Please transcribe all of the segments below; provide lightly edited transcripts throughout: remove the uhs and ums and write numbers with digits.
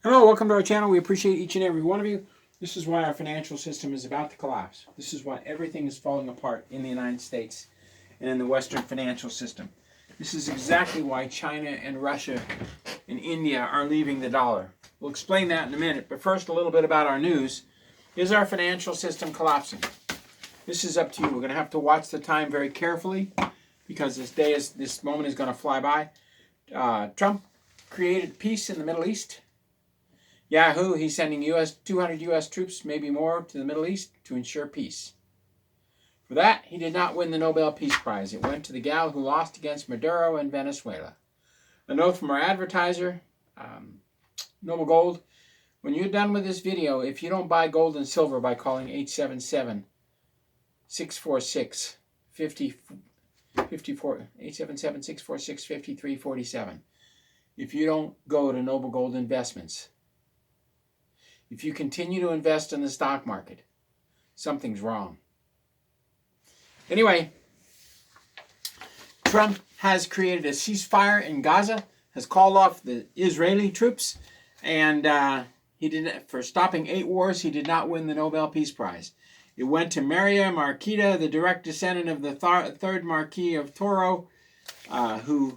Hello, welcome to our channel. We appreciate each and every one of you. This is why our financial system is about to collapse. This is why everything is falling apart in the United States and in the Western financial system. This is exactly why China and Russia and India are leaving the dollar. We'll explain that in a minute, but first a little bit about our news. Is our financial system collapsing? This is up to you. We're going to have to watch the time very carefully because this moment is going to fly by. Trump created peace in the Middle East. Yahoo, he's sending 200 U.S. troops, maybe more, to the Middle East to ensure peace. For that, he did not win the Nobel Peace Prize. It went to the gal who lost against Maduro and Venezuela. A note from our advertiser, Noble Gold. When you're done with this video, if you don't buy gold and silver by calling 877-646-5347, if you don't go to Noble Gold Investments, if you continue to invest in the stock market, something's wrong. Anyway, Trump has created a ceasefire in Gaza, has called off the Israeli troops, and for stopping 8 wars, he did not win the Nobel Peace Prize. It went to Maria Marquita, the direct descendant of the third Marquis of Toro, whose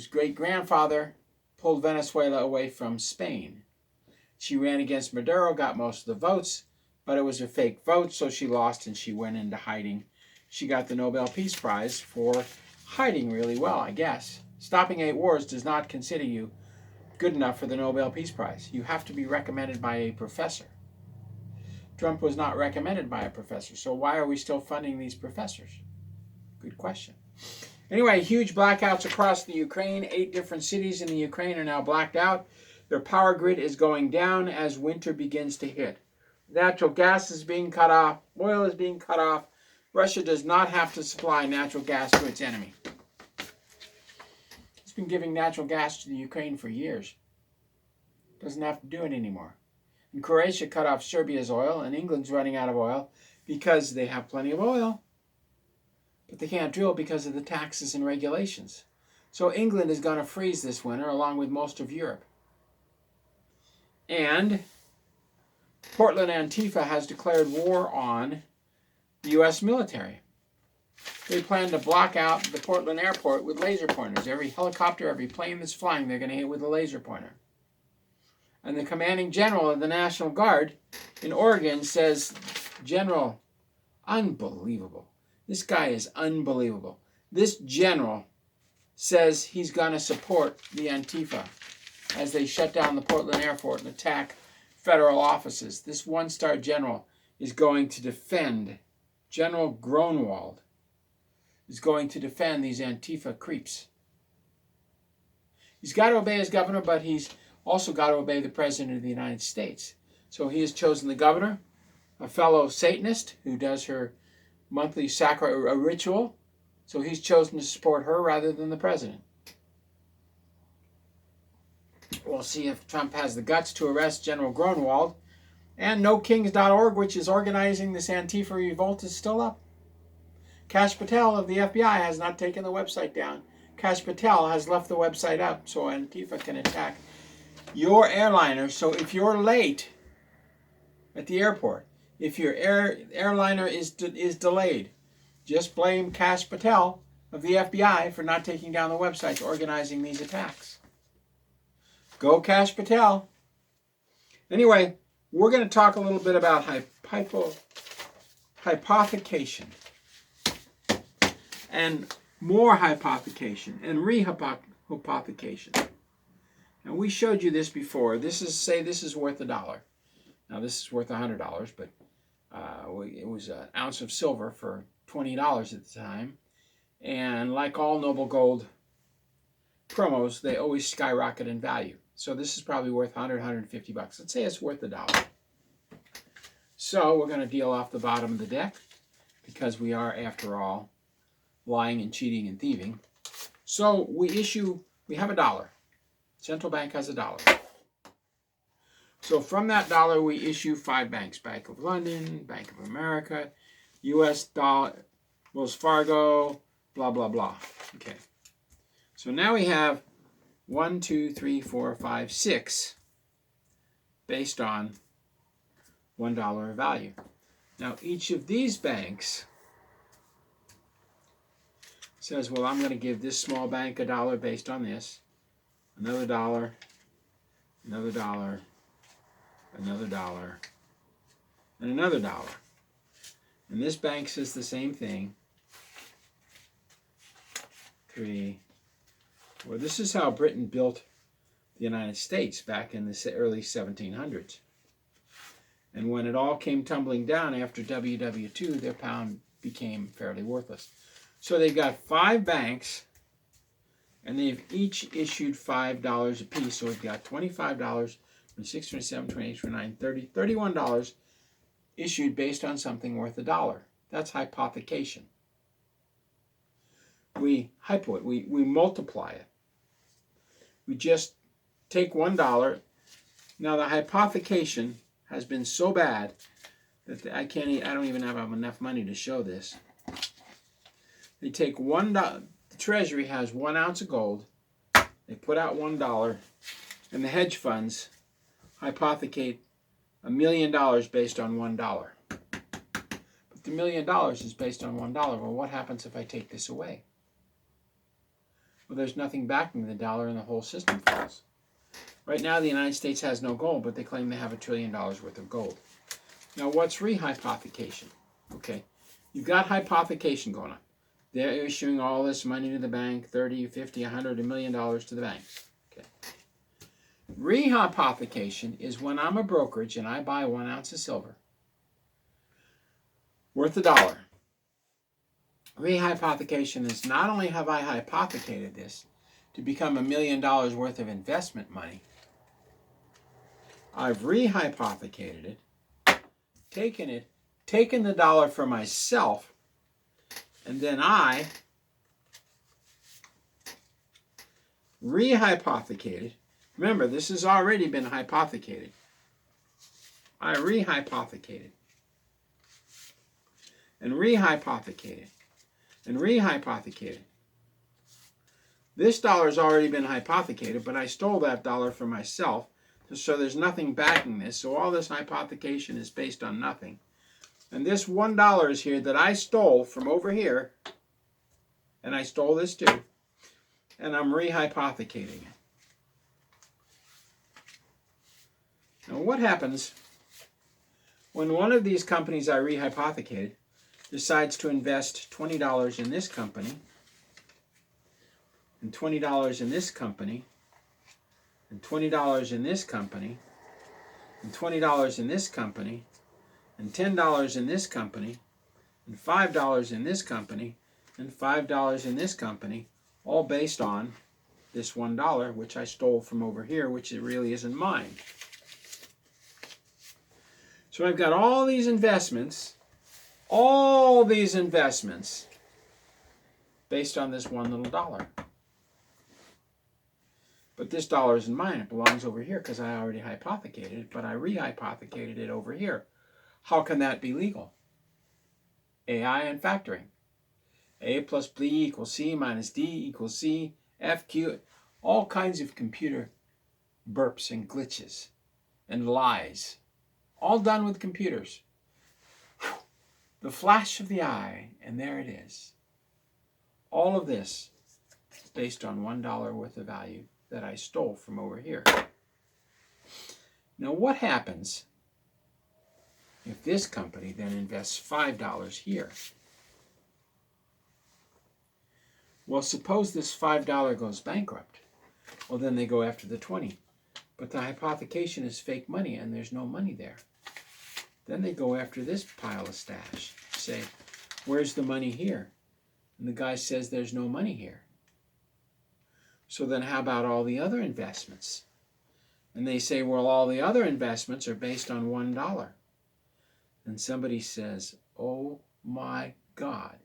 great-grandfather pulled Venezuela away from Spain. She ran against Maduro, got most of the votes, but it was a fake vote, so she lost and she went into hiding. She got the Nobel Peace Prize for hiding really well, I guess. Stopping 8 wars does not consider you good enough for the Nobel Peace Prize. You have to be recommended by a professor. Trump was not recommended by a professor, so why are we still funding these professors? Good question. Anyway, huge blackouts across the Ukraine. 8 different cities in the Ukraine are now blacked out. Their power grid is going down as winter begins to hit. Natural gas is being cut off. Oil is being cut off. Russia does not have to supply natural gas to its enemy. It's been giving natural gas to the Ukraine for years. Doesn't have to do it anymore. And Croatia cut off Serbia's oil, and England's running out of oil because they have plenty of oil. But they can't drill because of the taxes and regulations. So England is going to freeze this winter along with most of Europe. And Portland Antifa has declared war on the U.S. military. They plan to block out the Portland airport with laser pointers. Every helicopter, every plane that's flying, they're going to hit with a laser pointer. And the commanding general of the National Guard in Oregon says, General, unbelievable. This guy is unbelievable. This general says he's going to support the Antifa as they shut down the Portland airport and attack federal offices. This one-star general is going to defend, General Gronwald is going to defend these Antifa creeps. He's got to obey his governor, but he's also got to obey the President of the United States. So he has chosen the governor, a fellow Satanist who does her monthly ritual. So he's chosen to support her rather than the president. We'll see if Trump has the guts to arrest General Gronwald. And NoKings.org, which is organizing this Antifa revolt, is still up. Kash Patel of the FBI has not taken the website down. Kash Patel has left the website up so Antifa can attack your airliner. So if you're late at the airport, if your airliner is delayed, just blame Kash Patel of the FBI for not taking down the websites organizing these attacks. Go Kash Patel. Anyway, we're going to talk a little bit about hypothecation and more hypothecation and rehypothecation. And we showed you this before. This is worth $1. Now this is worth $100, but it was an ounce of silver for $20 at the time. And like all Noble Gold promos, they always skyrocket in value. So this is probably worth $100, $150. Let's say it's worth $1. So we're going to deal off the bottom of the deck because we are, after all, lying and cheating and thieving. So we have $1. Central bank has $1. So from that dollar, we issue 5 banks. Bank of London, Bank of America, U.S. dollar, Wells Fargo, blah, blah, blah. Okay. So now we have 1, 2, 3, 4, 5, 6 based on $1 of value. Now, each of these banks says, well, I'm going to give this small bank $1 based on this, another $1, another $1, another $1, and another $1. And this bank says the same thing. 3. Well, this is how Britain built the United States back in the early 1700s. And when it all came tumbling down after WW2, their pound became fairly worthless. So they've got 5 banks, and they've each issued $5 apiece. So we've got $25, 26, 27, 28, 29, 30, $31 issued based on something worth $1. That's hypothecation. We multiply it. We just take $1. Now the hypothecation has been so bad that I don't even have enough money to show this. They take $1. The Treasury has 1 ounce of gold. They put out $1, and the hedge funds hypothecate $1 million based on $1. But the $1 million is based on $1. Well, what happens if I take this away? Well, there's nothing backing the dollar, and the whole system falls. Right now, the United States has no gold, but they claim they have $1 trillion worth of gold. Now, what's rehypothecation? Okay, you've got hypothecation going on. They're issuing all this money to the bank, 30, 50, 100, $1 million to the bank. Okay. Rehypothecation is when I'm a brokerage and I buy 1 ounce of silver worth $1. Rehypothecation is not only have I hypothecated this to become $1 million worth of investment money, I've rehypothecated it, taken the dollar for myself, and then I rehypothecated. Remember, this has already been hypothecated. I rehypothecated and rehypothecated and rehypothecated. This dollar's already been hypothecated, but I stole that dollar for myself, so there's nothing backing this. So all this hypothecation is based on nothing. And this $1 is here that I stole from over here, and I stole this too, and I'm rehypothecating it. Now what happens when one of these companies I rehypothecated decides to invest $20 in this company, and $20 in this company, and $20 in this company, and $20 in this company, and $10 in this company, and $5 in this company, and $5 in this company, all based on this $1, which I stole from over here, which it really isn't mine. So I've got all these investments based on this one little dollar. But this dollar isn't mine. It belongs over here because I already hypothecated it, but I rehypothecated it over here. How can that be legal? AI and factoring. A plus B equals C minus D equals C, F, Q. All kinds of computer burps and glitches and lies. All done with computers. The flash of the eye, and there it is. All of this is based on $1 worth of value that I stole from over here. Now what happens if this company then invests $5 here? Well, suppose this $5 goes bankrupt. Well, then they go after the 20. But the hypothecation is fake money and there's no money there. Then they go after this pile of stash. Say, where's the money here? And the guy says there's no money here. So then how about all the other investments? And they say, well, all the other investments are based on $1. And somebody says, oh my God.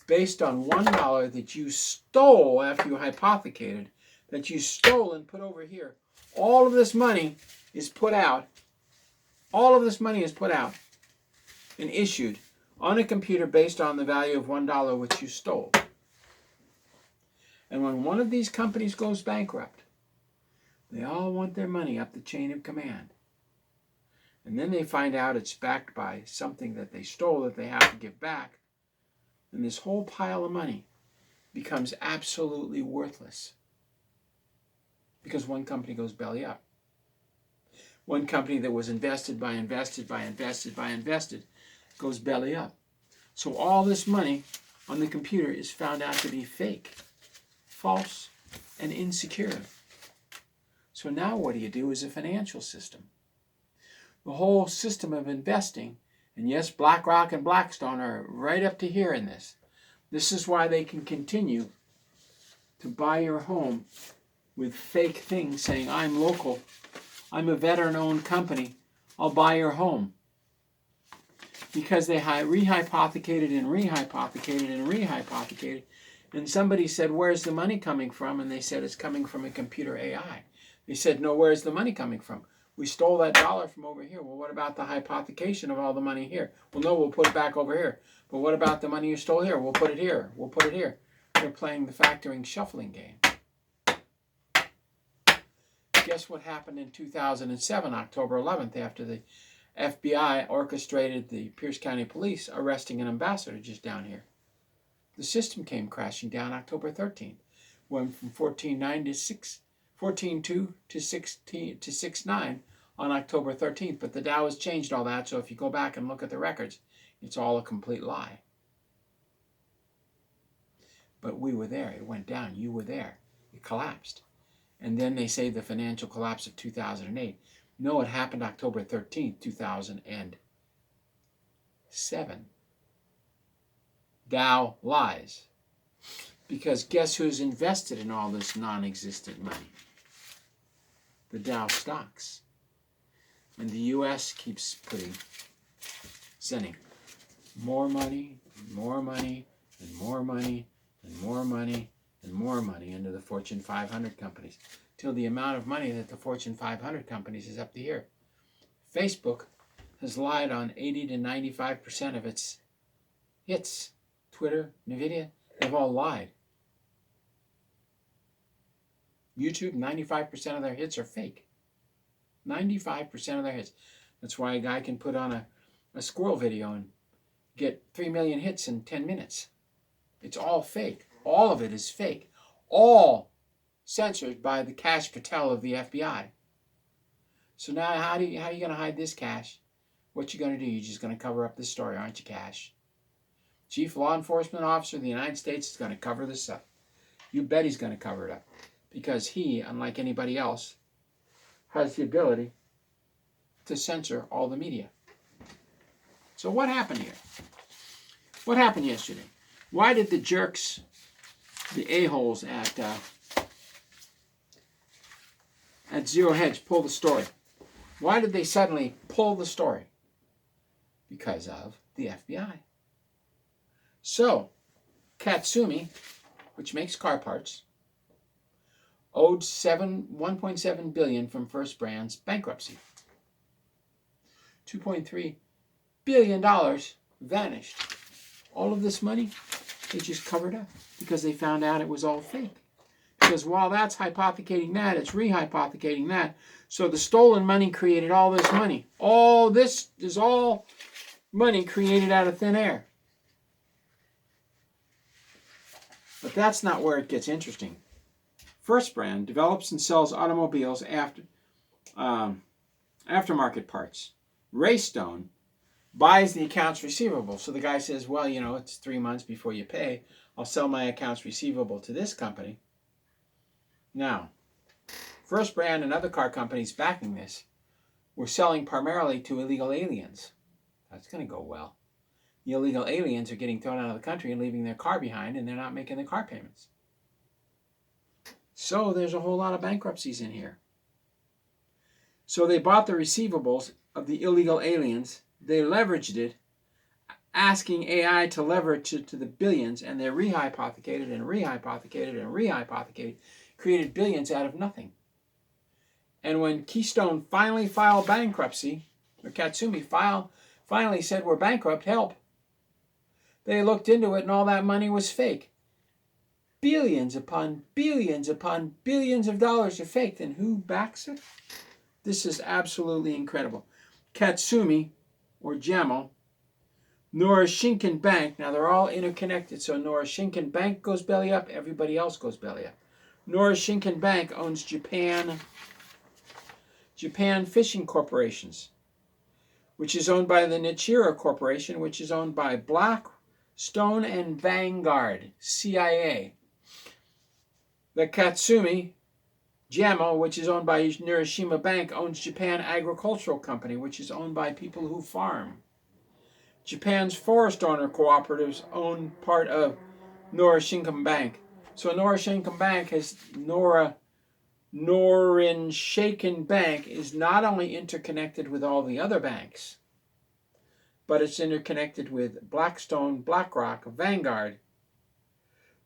Based on $1 that you stole after you hypothecated, that you stole and put over here, all of this money is put out. All of this money is put out and issued on a computer based on the value of $1 which you stole. And when one of these companies goes bankrupt, they all want their money up the chain of command. And then they find out it's backed by something that they stole that they have to give back. And this whole pile of money becomes absolutely worthless because one company goes belly up. One company that was invested goes belly up. So all this money on the computer is found out to be fake, false, and insecure. So now what do you do as a financial system? The whole system of investing, and yes, BlackRock and Blackstone are right up to here in this. This is why they can continue to buy your home with fake things saying, I'm local, I'm a veteran-owned company, I'll buy your home. Because they rehypothecated and rehypothecated and rehypothecated. And somebody said, where's the money coming from? And they said, it's coming from a computer AI. They said, no, where's the money coming from? We stole that dollar from over here. Well, what about the hypothecation of all the money here? Well, no, we'll put it back over here. But what about the money you stole here? We'll put it here. We'll put it here. They're playing the factoring shuffling game. Guess what happened in 2007, October 11th, after the FBI orchestrated the Pierce County Police arresting an ambassador just down here? The system came crashing down October 13th. Went from 14.2 to 6.9 on October 13th. But the Dow has changed all that, so if you go back and look at the records, it's all a complete lie. But we were there. It went down. You were there. It collapsed. And then they say the financial collapse of 2008. No, it happened October 13th, 2007. Dow lies. Because guess who's invested in all this non-existent money? The Dow stocks. And the U.S. keeps sending more money, and more money, and more money, and more money, and more money into the Fortune 500 companies, till the amount of money that the Fortune 500 companies is up to here. Facebook has lied on 80 to 95% of its hits. Twitter, Nvidia, they've all lied. YouTube, 95% of their hits are fake. 95% of their hits. That's why a guy can put on a squirrel video and get 3 million hits in 10 minutes. It's all fake. All of it is fake. All censored by the Kash Patel of the FBI. So now how are you going to hide this, Kash? What you going to do? You're just going to cover up this story, aren't you, Kash? Chief Law Enforcement Officer of the United States is going to cover this up. You bet he's going to cover it up. Because he, unlike anybody else, has the ability to censor all the media. So what happened here? What happened yesterday? Why did the jerks, the a-holes at Zero Hedge pull the story? Why did they suddenly pull the story? Because of the FBI. So, Katsumi, which makes car parts, owed $1.7 billion from First Brand's bankruptcy. $2.3 billion vanished. All of this money, they just covered up because they found out it was all fake. Because while that's hypothecating that, it's rehypothecating that. So the stolen money created all this money. All this is all money created out of thin air. But that's not where it gets interesting. First Brand develops and sells automobiles aftermarket parts. Raystone buys the accounts receivable. So the guy says, well, you know, it's 3 months before you pay. I'll sell my accounts receivable to this company. Now, First Brand and other car companies backing this were selling primarily to illegal aliens. That's going to go well. The illegal aliens are getting thrown out of the country and leaving their car behind, and they're not making the car payments. So there's a whole lot of bankruptcies in here. So they bought the receivables of the illegal aliens. They leveraged it, asking AI to leverage it to the billions, and they rehypothecated and rehypothecated and rehypothecated, created billions out of nothing. And when Keystone finally filed bankruptcy, or Katsumi finally said, we're bankrupt, help, they looked into it and all that money was fake. billions upon billions upon billions of dollars are faked. And who backs it? This is absolutely incredible. Katsumi, or Jamel, Norashinkan Bank. Now they're all interconnected. So Norashinkan Bank goes belly up, everybody else goes belly up. Norashinkan Bank owns Japan Fishing Corporations, which is owned by the Nichiro Corporation, which is owned by Blackstone and Vanguard, CIA. The Katsumi Jamel, which is owned by Nirishima Bank, owns Japan Agricultural Company, which is owned by people who farm. Japan's forest owner cooperatives own part of Norashinkan Bank. So Norashinkan Bank has Norinshaken Bank is not only interconnected with all the other banks, but it's interconnected with Blackstone, BlackRock, Vanguard,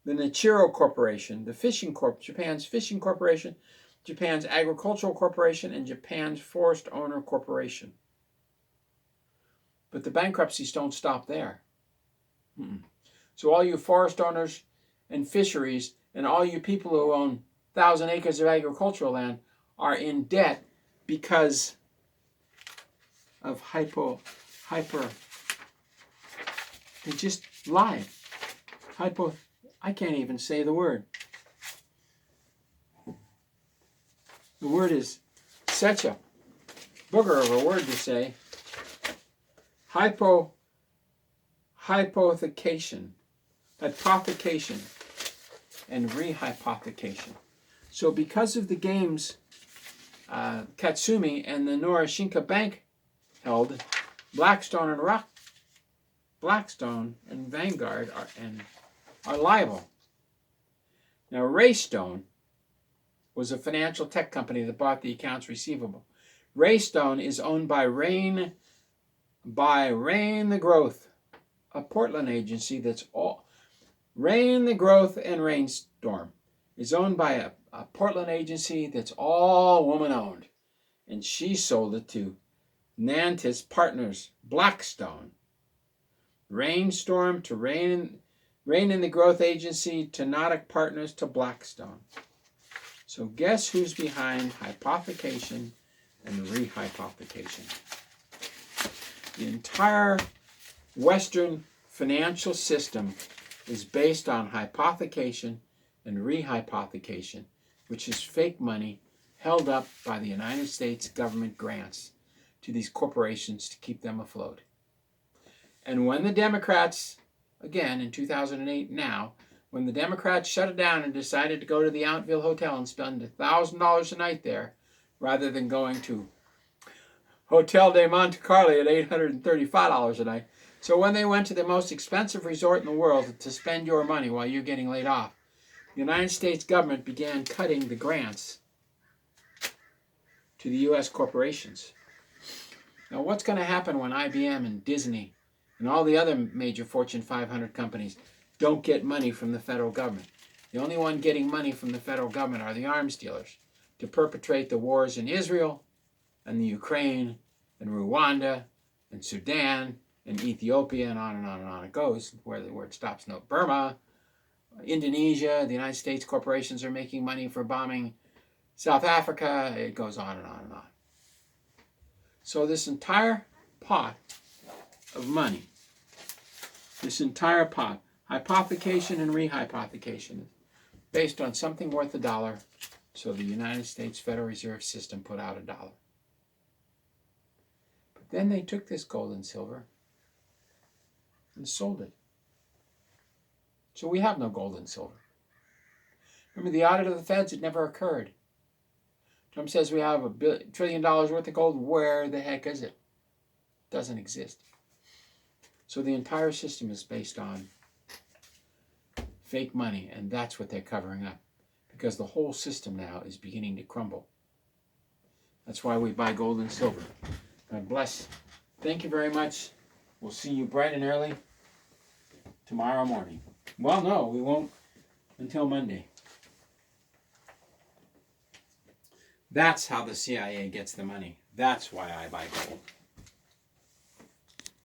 the Nichiro Corporation, Japan's Fishing Corporation, Japan's Agricultural Corporation, and Japan's Forest Owner Corporation. But the bankruptcies don't stop there. So all you forest owners and fisheries and all you people who own 1,000 acres of agricultural land are in debt because of they just lie. I can't even say the word. The word is such a booger of a word to say. Hypothecation, and rehypothecation. So because of the games Katsumi and the Norashinka Bank held, Blackstone and Vanguard are liable. Now, Raystone was a financial tech company that bought the accounts receivable. Raystone is owned by Rain the Growth, a Portland agency that's all. Rain the Growth and Rainstorm is owned by a Portland agency that's all woman-owned. And she sold it to Nantis Partners, Blackstone. Rainstorm to Rain in the Growth Agency to Nautic Partners to Blackstone. So guess who's behind hypothecation and rehypothecation? The entire Western financial system is based on hypothecation and rehypothecation, which is fake money held up by the United States government grants to these corporations to keep them afloat. And when the Democrats, again in 2008 now, when the Democrats shut it down and decided to go to the Outville Hotel and spend $1,000 a night there, rather than going to Hotel de Monte Carlo at $835 a night. So when they went to the most expensive resort in the world to spend your money while you're getting laid off, the United States government began cutting the grants to the U.S. corporations. Now what's going to happen when IBM and Disney and all the other major Fortune 500 companies don't get money from the federal government? The only one getting money from the federal government are the arms dealers to perpetrate the wars in Israel and the Ukraine and Rwanda and Sudan and Ethiopia and on and on and on it goes, where it stops, no, Burma, Indonesia. The United States corporations are making money for bombing South Africa. It goes on and on and on. So this entire pot of money, this entire pot, hypothecation and rehypothecation, based on something worth $1, so the United States Federal Reserve System put out $1. But then they took this gold and silver and sold it. So we have no gold and silver. Remember the audit of the feds? It never occurred. Trump says we have $1 trillion worth of gold. Where the heck is it? It doesn't exist. So the entire system is based on fake money, and that's what they're covering up, because the whole system now is beginning to crumble. That's why we buy gold and silver. God bless. Thank you very much. We'll see you bright and early tomorrow morning. Well, no, we won't until Monday. That's how the CIA gets the money. That's why I buy gold.